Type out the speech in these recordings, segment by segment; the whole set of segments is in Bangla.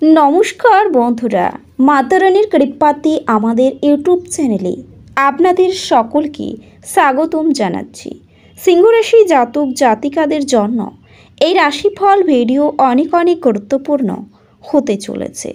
নমস্কার বন্ধুরা, মাতারানির কৃপাতে আমাদের ইউটিউব চ্যানেলে আপনাদের সকলকে স্বাগতম জানাচ্ছি। সিংহরাশি জাতক জাতিকাদের জন্য এই রাশিফল ভিডিও অনেক গুরুত্বপূর্ণ হতে চলেছে।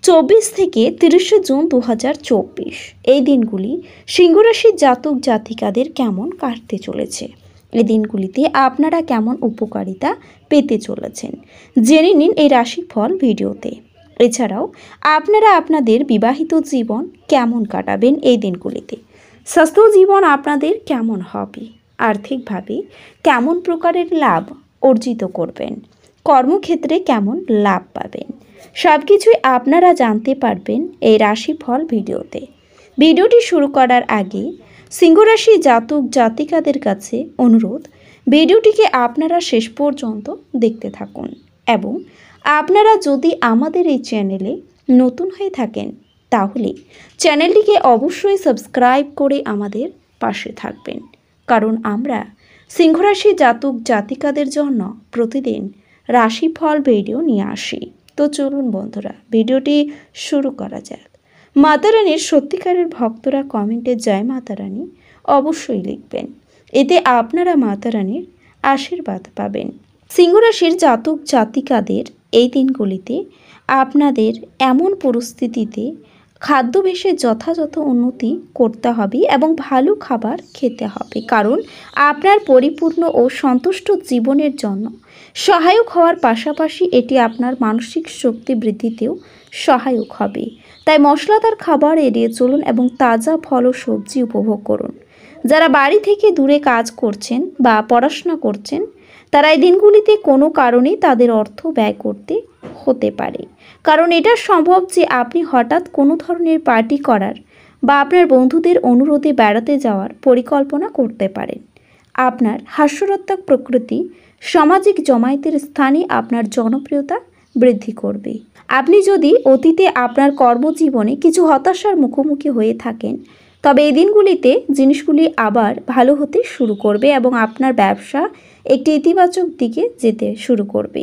24 থেকে 30 জুন 2024 এই দিনগুলি সিংহরাশির জাতক জাতিকাদের কেমন কাটতে চলেছে, এই দিনগুলিতে আপনারা কেমন উপকারিতা পেতে চলেছেন জেনে নিন এই রাশিফল ভিডিওতে। এছাড়াও আপনারা আপনাদের বিবাহিত জীবন কেমন কাটাবেন এই দিনগুলিতে, স্বাস্থ্য জীবন আপনাদের কেমন হবে, আর্থিকভাবে কেমন প্রকারের লাভ অর্জিত করবেন, কর্মক্ষেত্রে কেমন লাভ পাবেন, সব কিছুই আপনারা জানতে পারবেন এই রাশিফল ভিডিওতে। ভিডিওটি শুরু করার আগে সিংহরাশি জাতক জাতিকাদের কাছে অনুরোধ, ভিডিওটিকে আপনারা শেষ পর্যন্ত দেখতে থাকুন এবং আপনারা যদি আমাদের এই চ্যানেলে নতুন হয়ে থাকেন তাহলে চ্যানেলটিকে অবশ্যই সাবস্ক্রাইব করে আমাদের পাশে থাকবেন, কারণ আমরা সিংহরাশি জাতক জাতিকাদের জন্য প্রতিদিন রাশিফল ভিডিও নিয়ে আসি। তো চলুন বন্ধুরা, ভিডিওটি শুরু করা যাক। মাতারানির সত্যিকারের ভক্তরা কমেন্টে জয় মাতারানী অবশ্যই লিখবেন, এতে আপনারা মাতারানির আশীর্বাদ পাবেন। সিংহরাশির জাতক জাতিকাদের এই দিনগুলিতে আপনাদের এমন পরিস্থিতিতে খাদ্যাভ্যাসে যথাযথ উন্নতি করতে হবে এবং ভালো খাবার খেতে হবে, কারণ আপনার পরিপূর্ণ ও সন্তুষ্ট জীবনের জন্য সহায়ক হওয়ার পাশাপাশি এটি আপনার মানসিক শক্তি বৃদ্ধিতেও সহায়ক হবে। তাই মশলাদার খাবার এড়িয়ে চলুন এবং তাজা ফল ও সবজি উপভোগ করুন। যারা বাড়ি থেকে দূরে কাজ করছেন বা পড়াশোনা করছেন তারা এই দিনগুলিতে কোনো কারণেই তাদের অর্থ ব্যয় করতে হতে পারে, কারণ এটা সম্ভব যে আপনি হঠাৎ কোনো ধরনের পার্টি করার বা আপনার বন্ধুদের অনুরোধে বেড়াতে যাওয়ার পরিকল্পনা করতে পারেন। আপনার হাস্যরত্মক প্রকৃতি সামাজিক জমায়েতের স্থানে আপনার জনপ্রিয়তা বৃদ্ধি করবে। আপনি যদি অতীতে আপনার কর্মজীবনে কিছু হতাশার মুখোমুখি হয়ে থাকেন তবে এই দিনগুলিতে জিনিসগুলি আবার ভালো হতে শুরু করবে এবং আপনার ব্যবসা একটি ইতিবাচক দিকে যেতে শুরু করবে,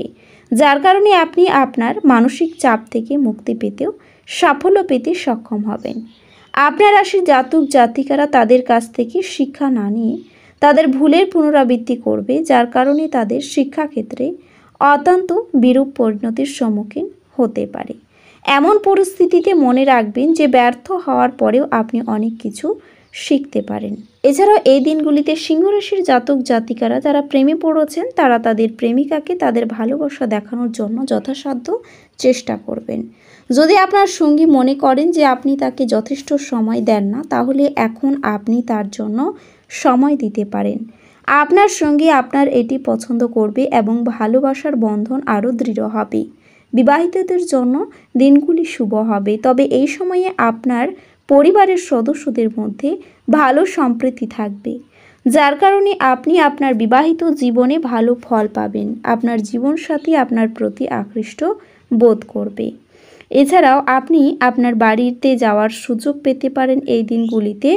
যার কারণে আপনি আপনার মানসিক চাপ থেকে মুক্তি পেতেও সাফল্য পেতে সক্ষম হবেন। আপনার রাশির জাতক জাতিকারা তাদের কাছ থেকে শিক্ষা না নিয়ে তাদের ভুলের পুনরাবৃত্তি করবে, যার কারণে তাদের শিক্ষাক্ষেত্রে অত্যন্ত বিরূপ পরিণতির সম্মুখীন হতে পারে। এমন পরিস্থিতিতে মনে রাখবেন যে ব্যর্থ হওয়ার পরেও আপনি অনেক কিছু শিখতে পারেন। এছাড়াও এই দিনগুলিতে সিংহরাশির জাতক জাতিকারা যারা প্রেমে পড়েছেন তারা তাদের প্রেমিকাকে তাদের ভালোবাসা দেখানোর জন্য যথাসাধ্য চেষ্টা করবেন। যদি আপনার সঙ্গী মনে করেন যে আপনি তাকে যথেষ্ট সময় দেন না, তাহলে এখন আপনি তার জন্য সময় দিতে পারেন। আপনার সঙ্গী আপনার এটি পছন্দ করবে এবং ভালোবাসার বন্ধন আরও দৃঢ় হবে। বিবাহিতদের জন্য দিনগুলি শুভ হবে, তবে এই সময়ে আপনার পরিবারের সদস্যদের মধ্যে ভালো সম্প্রীতি থাকবে, যার কারণে আপনি আপনার বিবাহিত জীবনে ভালো ফল পাবেন। আপনার জীবনসাথী আপনার প্রতি আকৃষ্ট বোধ করবে। এছাড়াও আপনি আপনার বাড়িতে যাওয়ার সুযোগ পেতে পারেন এই দিনগুলিতে।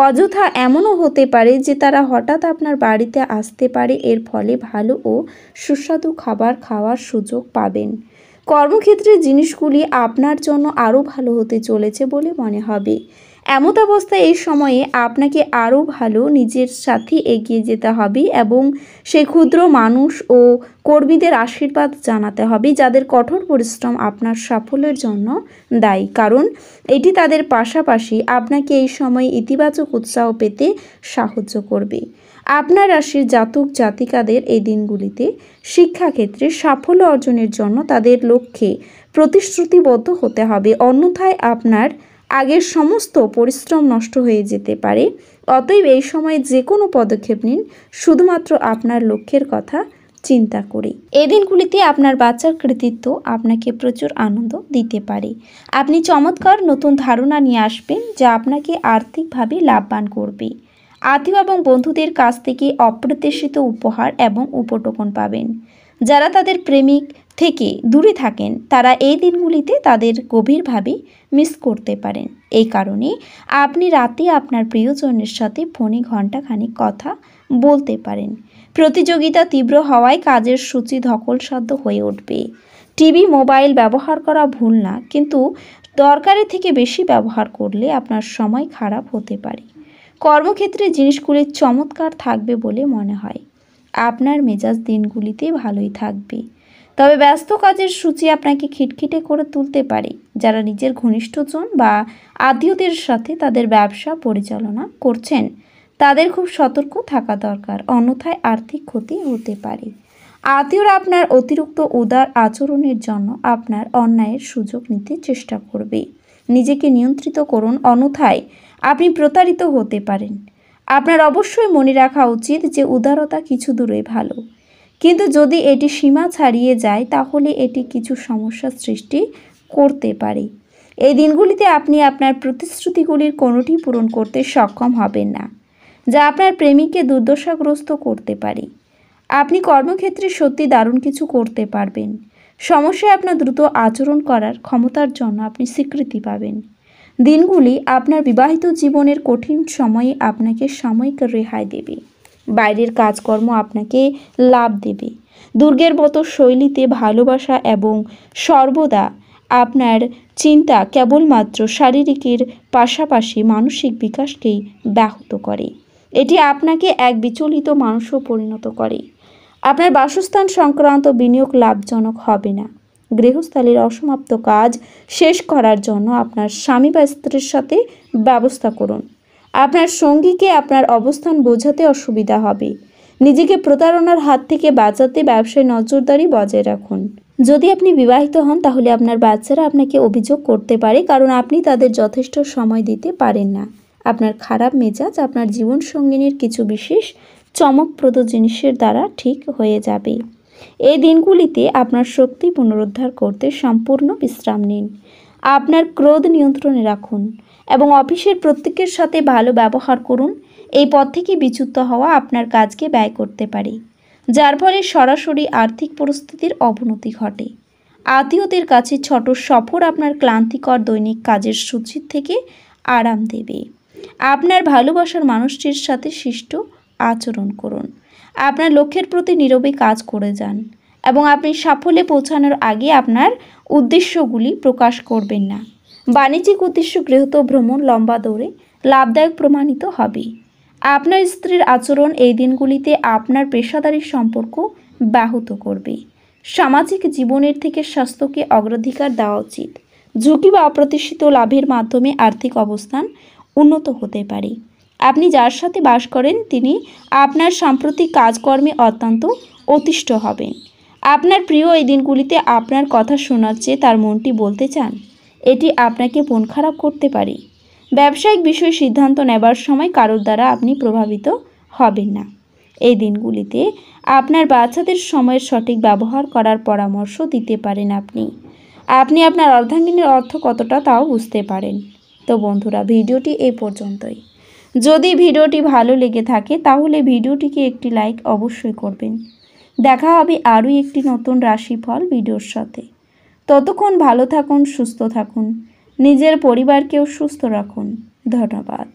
অযথা এমনও হতে পারে যে তারা হঠাৎ আপনার বাড়িতে আসতে পারে, এর ফলে ভালো ও সুস্বাদু খাবার খাওয়ার সুযোগ পাবেন। কর্মক্ষেত্রে জিনিসগুলি আপনার জন্য আরও ভালো হতে চলেছে বলে মনে হবে। এমত অবস্থায় এই সময়ে আপনাকে আরও ভালো নিজের সাথে এগিয়ে যেতে হবে এবং সেই ক্ষুদ্র মানুষ ও কর্মীদের আশীর্বাদ জানাতে হবে যাদের কঠোর পরিশ্রম আপনার সাফল্যের জন্য দায়ী, কারণ এটি তাদের পাশাপাশি আপনাকে এই সময়ে ইতিবাচক উৎসাহ পেতে সাহায্য করবে। আপনার রাশির জাতক জাতিকাদের এই দিনগুলিতে শিক্ষাক্ষেত্রে সাফল্য অর্জনের জন্য তাদের লক্ষ্যে প্রতিশ্রুতিবদ্ধ হতে হবে, অন্যথায় আপনার আগের সমস্ত পরিশ্রম নষ্ট হয়ে যেতে পারে। অতএব এই সময়ে যে কোনো পদক্ষেপ নিন শুধুমাত্র আপনার লক্ষ্যের কথা চিন্তা করি। এই দিনগুলিতে আপনার বাচ্চার কৃতিত্ব আপনাকে প্রচুর আনন্দ দিতে পারে। আপনি চমৎকার নতুন ধারণা নিয়ে আসবেন যা আপনাকে আর্থিকভাবে লাভবান করবে। আত্মীয় এবং বন্ধুদের কাছ থেকে অপ্রত্যাশিত উপহার এবং উপটোকন পাবেন। যারা তাদের প্রেমিক থেকে দূরে থাকেন তারা এই দিনগুলিতে তাদের গভীরভাবে মিস করতে পারেন। এই কারণে আপনি রাতে আপনার প্রিয়জনের সাথে ফোনে ঘণ্টাখানিক কথা বলতে পারেন। প্রতিযোগিতা তীব্র হওয়ায় কাজের সূচি ধকলসাধ্য হয়ে উঠবে। টিভি মোবাইল ব্যবহার করা ভুল না, কিন্তু দরকারের থেকে বেশি ব্যবহার করলে আপনার সময় খারাপ হতে পারে। কর্মক্ষেত্রে জিনিসগুলি চমৎকার থাকবে বলে মনে হয়। আপনার মেজাজ দিনগুলিতে ভালোই থাকবে, তবে ব্যস্ত কাজের সূচি আপনাকে খিটখিটে করে তুলতে পারে। যারা নিজের ঘনিষ্ঠজন বা আত্মীয়দের সাথে তাদের ব্যবসা পরিচালনা করছেন তাদের খুব সতর্ক থাকা দরকার, অন্যথায় আর্থিক ক্ষতি হতে পারে। আত্মীয়রা আপনার অতিরিক্ত উদার আচরণের জন্য আপনার অন্যায়ের সুযোগ নিতে চেষ্টা করবে। নিজেকে নিয়ন্ত্রিত করুন, অন্যথায় আপনি প্রতারিত হতে পারেন। আপনার অবশ্যই মনে রাখা উচিত যে উদারতা কিছু দূরেই ভালো, কিন্তু যদি এটি সীমা ছাড়িয়ে যায় তাহলে এটি কিছু সমস্যা সৃষ্টি করতে পারে। এই দিনগুলিতে আপনি আপনার প্রতিশ্রুতিগুলির কোনোটি পূরণ করতে সক্ষম হবেন না, যা আপনার প্রেমিককে দুর্দশাগ্রস্ত করতে পারে। আপনি কর্মক্ষেত্রে সত্যি দারুণ কিছু করতে পারবেন। সমস্যায় আপনার দ্রুত আচরণ করার ক্ষমতার জন্য আপনি স্বীকৃতি পাবেন। দিনগুলি আপনার বিবাহিত জীবনের কঠিন সময়ে আপনাকে সাময়িক রেহাই দেবে। বাইরের কাজকর্ম আপনাকে লাভ দেবে। দুর্গের মতো শৈলীতে ভালোবাসা এবং সর্বদা আপনার চিন্তা কেবলমাত্র শারীরিকের পাশাপাশি মানসিক বিকাশকেই ব্যাহত করে। এটি আপনাকে এক বিচলিত মানুষও পরিণত করে। আপনার বাসস্থান সংক্রান্ত বিনিয়োগ লাভজনক হবে না। গৃহস্থালির অসমাপ্ত কাজ শেষ করার জন্য আপনার স্বামী বা স্ত্রীর সাথে ব্যবস্থা করুন। আপনার সঙ্গীকে আপনার অবস্থান বোঝাতে অসুবিধা হবে। নিজেকে প্রতারণার হাত থেকে বাঁচাতে ব্যবসায় নজরদারি বজায় রাখুন। যদি আপনি বিবাহিত হন তাহলে আপনার বাচ্চারা আপনাকে অভিযোগ করতে পারে, কারণ আপনি তাদের যথেষ্ট সময় দিতে পারেন না। আপনার খারাপ মেজাজ আপনার জীবনসঙ্গিনীর কিছু বিশেষ চমকপ্রদ জিনিসের দ্বারা ঠিক হয়ে যাবে। এই দিনগুলিতে আপনার শক্তি পুনরুদ্ধার করতে সম্পূর্ণ বিশ্রাম নিন। আপনার ক্রোধ নিয়ন্ত্রণে রাখুন এবং অফিসের প্রত্যেকের সাথে ভালো ব্যবহার করুন। এই পথ থেকে বিচ্যুত হওয়া আপনার কাজকে ব্যয় করতে পারে, যার ফলে সরাসরি আর্থিক পরিস্থিতির অবনতি ঘটে। আত্মীয়দের কাছে ছোট সফর আপনার ক্লান্তিকর দৈনিক কাজের সূচির থেকে আরাম দেবে। আপনার ভালোবাসার মানুষটির সাথে শিষ্ট আচরণ করুন। আপনার লক্ষ্যের প্রতি নীরবে কাজ করে যান এবং আপনি সাফল্যে পৌঁছানোর আগে আপনার উদ্দেশ্যগুলি প্রকাশ করবেন না। বাণিজ্যিক উদ্দেশ্য গৃহীত ভ্রমণ লম্বা দৌড়ে লাভদায়ক প্রমাণিত হবে। আপনার স্ত্রীর আচরণ এই দিনগুলিতে আপনার পেশাদারী সম্পর্ক ব্যাহত করবে। সামাজিক জীবনের থেকে স্বাস্থ্যকে অগ্রাধিকার দেওয়া উচিত। ঝুঁকি বা অপ্রত্যাশিত লাভের মাধ্যমে আর্থিক অবস্থান উন্নত হতে পারে। আপনি যার সাথে বাস করেন তিনি আপনার সাম্প্রতিক কাজকর্মে অত্যন্ত অতিষ্ঠ হবেন। আপনার প্রিয় এই দিনগুলিতে আপনার কথা শোনার চেয়ে তার মনটি বলতে চান। এটি আপনাকে মন খারাপ করতে পারে। ব্যবসায়িক বিষয়ে সিদ্ধান্ত নেবার সময় কারোর দ্বারা আপনি প্রভাবিত হবেন না। এই দিনগুলিতে আপনার বাচ্চাদের সময়ের সঠিক ব্যবহার করার পরামর্শ দিতে পারেন আপনি আপনার অর্ধাঙ্গিনীর অর্থ কতটা তাও বুঝতে পারেন। তো বন্ধুরা, ভিডিওটি এই পর্যন্তই। যদি ভিডিওটি ভালো লেগে থাকে তাহলে ভিডিওটিকে একটি লাইক অবশ্যই করবেন। দেখা হবে আরও একটি নতুন রাশিফল ভিডিওর সাথে। ততক্ষণ ভালো থাকুন, সুস্থ থাকুন, নিজের পরিবারকেও সুস্থ রাখুন। ধন্যবাদ।